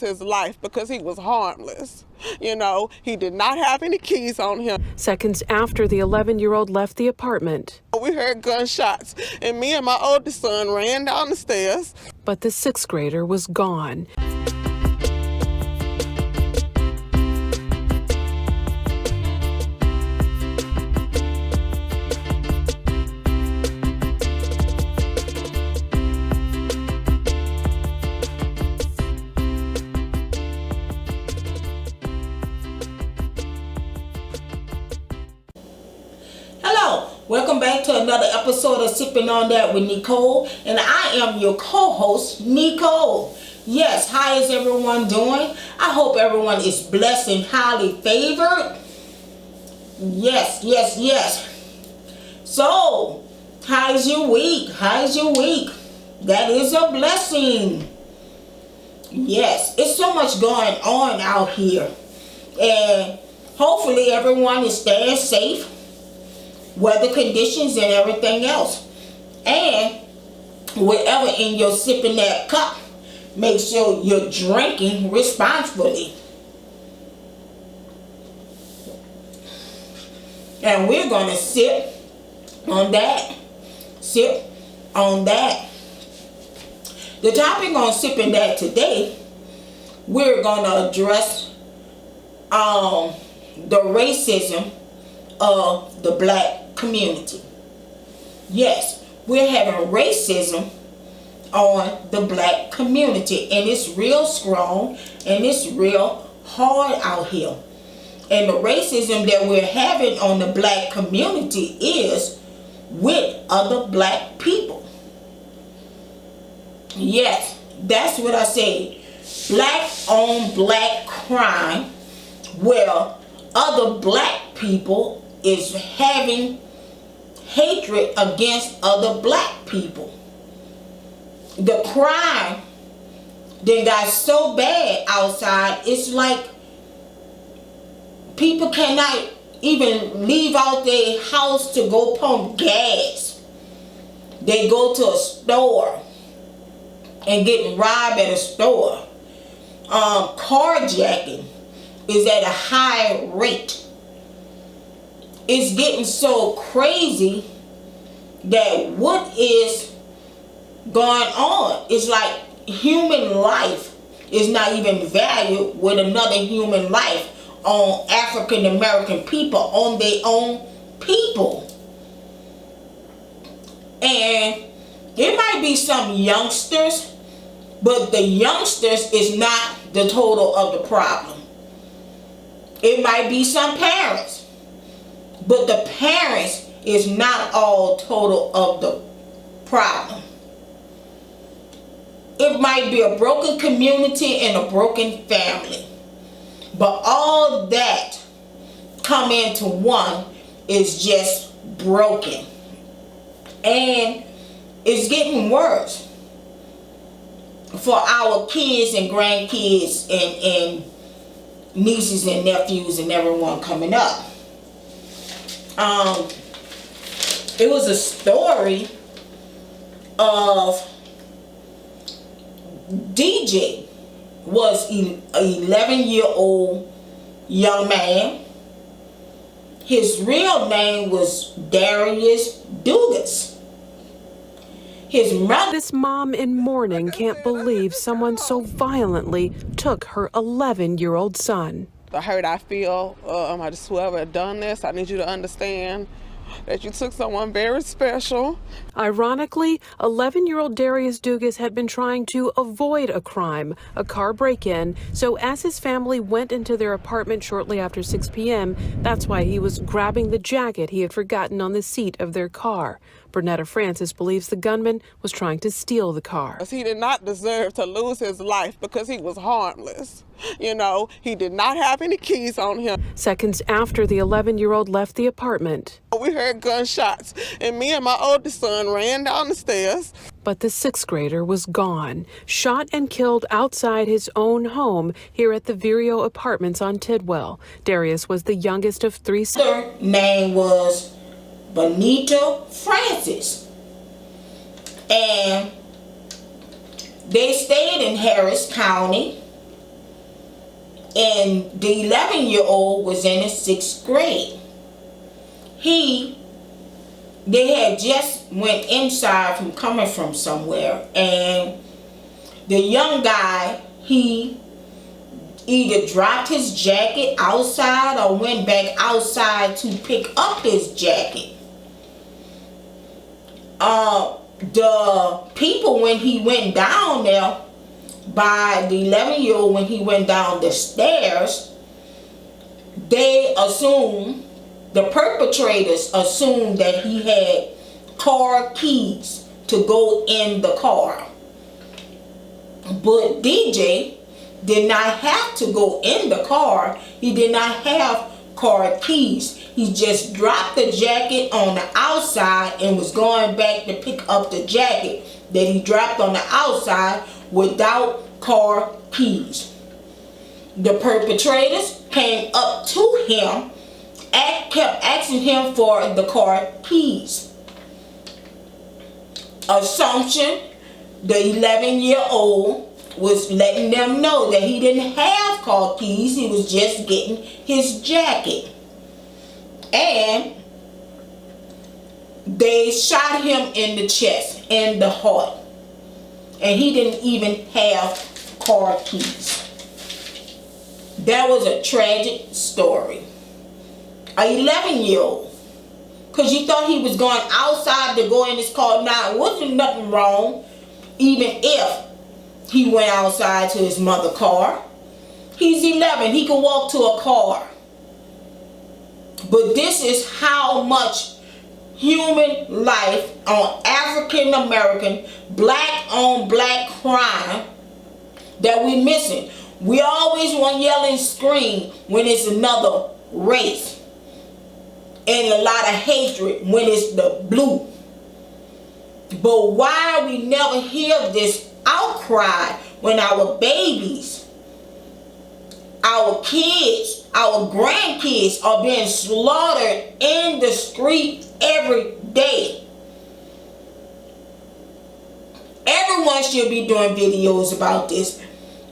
his life because he was harmless. You know, he did not have any keys on him. Seconds after the 11-year-old left the apartment. We heard gunshots, and me and my oldest son ran down the stairs. But the sixth grader was gone. Welcome back to another episode of Sipping on That with Nicole, and I am your co-host, Nicole. Yes, how is everyone doing? I hope everyone is blessed and highly favored. Yes. So, how's your week? That is a blessing. Yes, it's so much going on out here, and hopefully everyone is staying safe. Weather conditions and everything else. And whatever in your sipping that cup, make sure you're drinking responsibly. And we're going to sip on that. The topic on sipping that today, we're going to address the racism of the black community. Yes, we're having racism on the black community, and it's real strong and it's real hard out here. And the racism that we're having on the black community is with other black people. Yes, that's what I say. Black on black crime, where other black people is having hatred against other black people. The crime that got so bad outside, it's like people cannot even leave out their house to go pump gas. They go to a store and get robbed at a store. Carjacking is at a high rate. It's getting so crazy that what is going on is like human life is not even valued with another human life on African American people, on their own people. And there might be some youngsters, but the youngsters is not the total of the problem. It might be some parents, but the parents is not all total of the problem. It might be a broken community and a broken family. But all that come into one is just broken. And it's getting worse for our kids and grandkids and nieces and nephews and everyone coming up. It was a story of DJ was an 11-year-old young man. His real name was Darius Dugas. His mother. This mom in mourning can't believe someone so violently took her 11-year-old son. The hurt I feel, I just whoever done this, I need you to understand that you took someone very special. Ironically, 11-year-old Darius Dugas had been trying to avoid a crime, a car break-in, so as his family went into their apartment shortly after 6 p.m., that's why he was grabbing the jacket he had forgotten on the seat of their car. Bernetta Francis believes the gunman was trying to steal the car. He did not deserve to lose his life because he was harmless. You know, he did not have any keys on him. Seconds after the 11-year-old left the apartment. We heard gunshots, and me and my oldest son ran down the stairs. But the sixth grader was gone, shot and killed outside his own home here at the Vireo Apartments on Tidwell. Darius was the youngest of three. Her name was Bernetta Francis. And they stayed in Harris County. And the 11-year-old was in the 6th grade. They had just went inside from coming from somewhere, and the young guy, he either dropped his jacket outside or went back outside to pick up his jacket. The people, when he went down there, by the 11-year-old, when he went down the stairs, they assumed, the perpetrators assumed that he had car keys to go in the car. But DJ did not have to go in the car. He did not have car keys. He just dropped the jacket on the outside and was going back to pick up the jacket that he dropped on the outside without car keys. The perpetrators came up to him and kept asking him for the car keys. Assumption, the 11-year-old was letting them know that he didn't have car keys. He was just getting his jacket. And they shot him in the chest, in the heart. And he didn't even have car keys. That was a tragic story. A 11-year-old. Because you thought he was going outside to go in his car. Now, it wasn't nothing wrong, even if he went outside to his mother's car. He's 11. He can walk to a car. But this is how much human life on African American, black on black crime that we missing. We always want to yell and scream when it's another race. And a lot of hatred when it's the blue. But why we never hear this outcry when our babies, our kids, our grandkids are being slaughtered in the street every day? Everyone should be doing videos about this.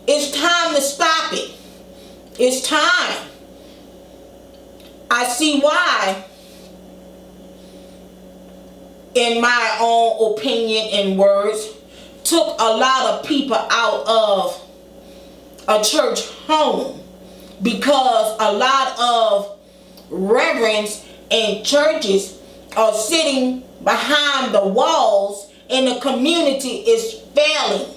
It's time to stop it. It's time. I see why, in my own opinion and words, took a lot of people out of a church home, because a lot of reverends and churches are sitting behind the walls and the community is failing.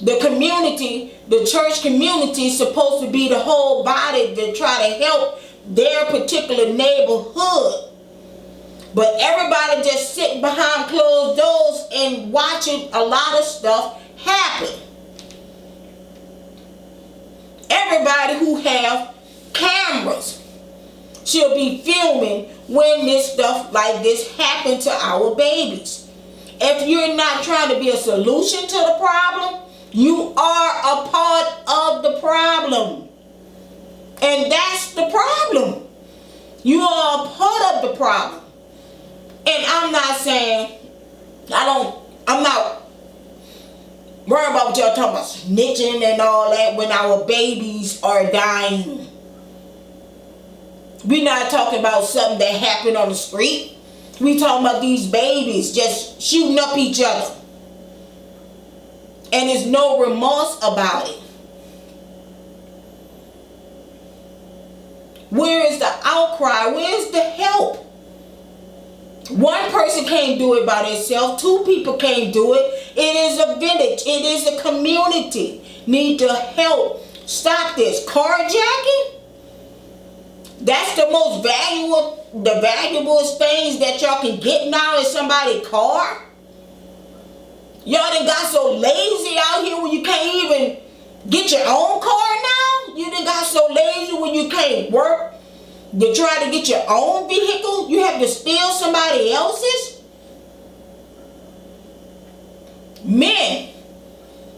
The community, the church community, is supposed to be the whole body to try to help their particular neighborhood. But everybody just sitting behind closed doors and watching a lot of stuff happen. Everybody who have cameras should be filming when this stuff like this happen to our babies. If you're not trying to be a solution to the problem, you are a part of the problem. And that's the problem. You are a part of the problem. And I'm not saying, I'm not worrying about what y'all talking about, snitching and all that when our babies are dying. We're not talking about something that happened on the street. We talking about these babies just shooting up each other. And there's no remorse about it. Where is the outcry? Where is the help? One person can't do it by themselves. Two people can't do it. It is a village. It is a community. Need to help stop this. Carjacking? That's the most valuable, the valuablest things that y'all can get now in somebody's car. Y'all done got so lazy out here when you can't even get your own car now. You done got so lazy when you can't work to try to get your own vehicle. You have to steal somebody else's. Men,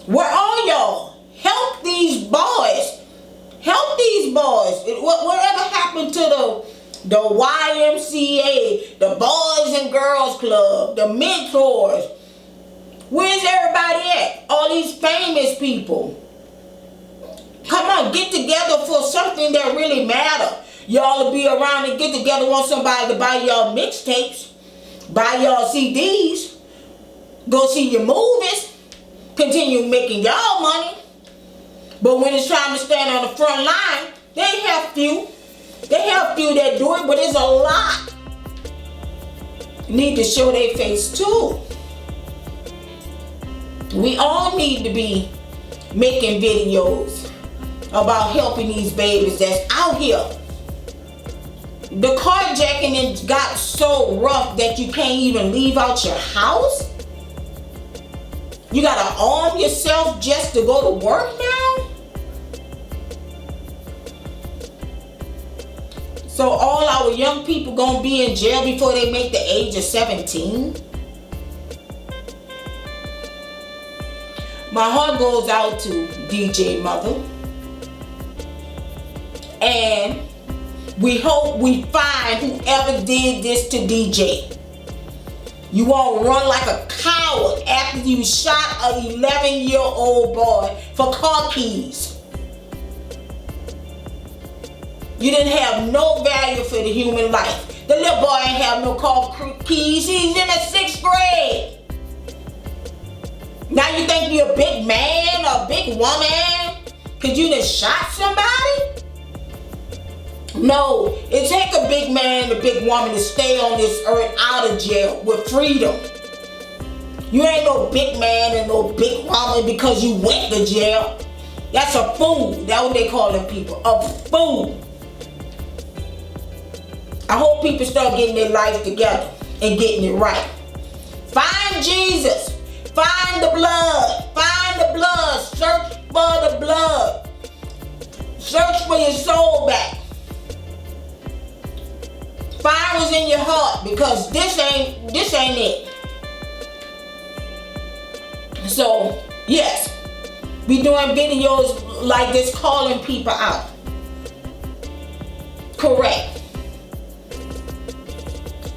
where are y'all? Help these boys. Help these boys. Whatever happened to the YMCA, the Boys and Girls Club, the mentors? Where's everybody at? All these famous people. Come something that really matter. Y'all will be around and get together, want somebody to buy y'all mixtapes, buy y'all CDs, go see your movies, continue making y'all money. But when it's time to stand on the front line, they have few. They have few that do it, but it's a lot. Need to show their face too. We all need to be making videos about helping these babies that's out here. The carjacking got so rough that you can't even leave out your house. You gotta arm yourself just to go to work now. So all our young people gonna be in jail before they make the age of 17. My heart goes out to DJ Mother. And we hope we find whoever did this to DJ. You won't run like a coward after you shot an 11-year-old boy for car keys. You didn't have no value for the human life. The little boy ain't have no car keys. He's in the 6th grade. Now you think you're a big man or a big woman because you done shot somebody? No, it take a big man and a big woman to stay on this earth out of jail with freedom. You ain't no big man and no big woman because you went to jail. That's a fool. That's what they call them people, a fool. I hope people start getting their life together and getting it right. Find Jesus. Find the blood. Find the blood. Search for the blood. Search for your soul back. Find what's in your heart, because this ain't it. So yes, we doing videos like this calling people out. Correct.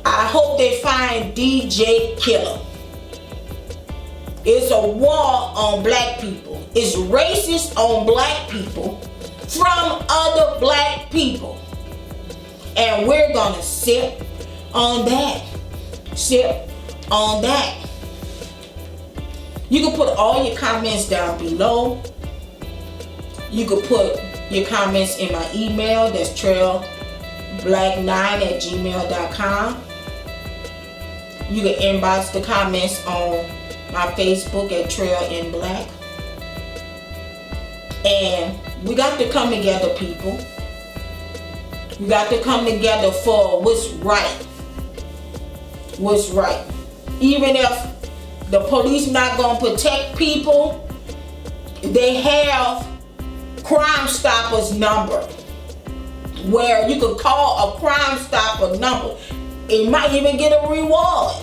I hope they find DJ Killer. It's a war on black people. It's racist on black people from other black people. And we're gonna sip on that. Sip on that. You can put all your comments down below. You can put your comments in my email. That's trailblack9@gmail.com. You can inbox the comments on my Facebook at Trail in Black. And we got to come together, people. We got to come together for what's right. What's right. Even if the police not going to protect people, they have Crime Stoppers number where you could call a Crime Stopper number. It might even get a reward.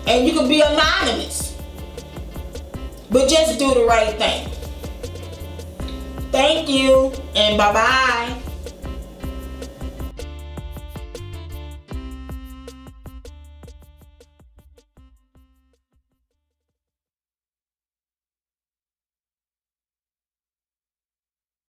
And you could be anonymous. But just do the right thing. Thank you and bye-bye.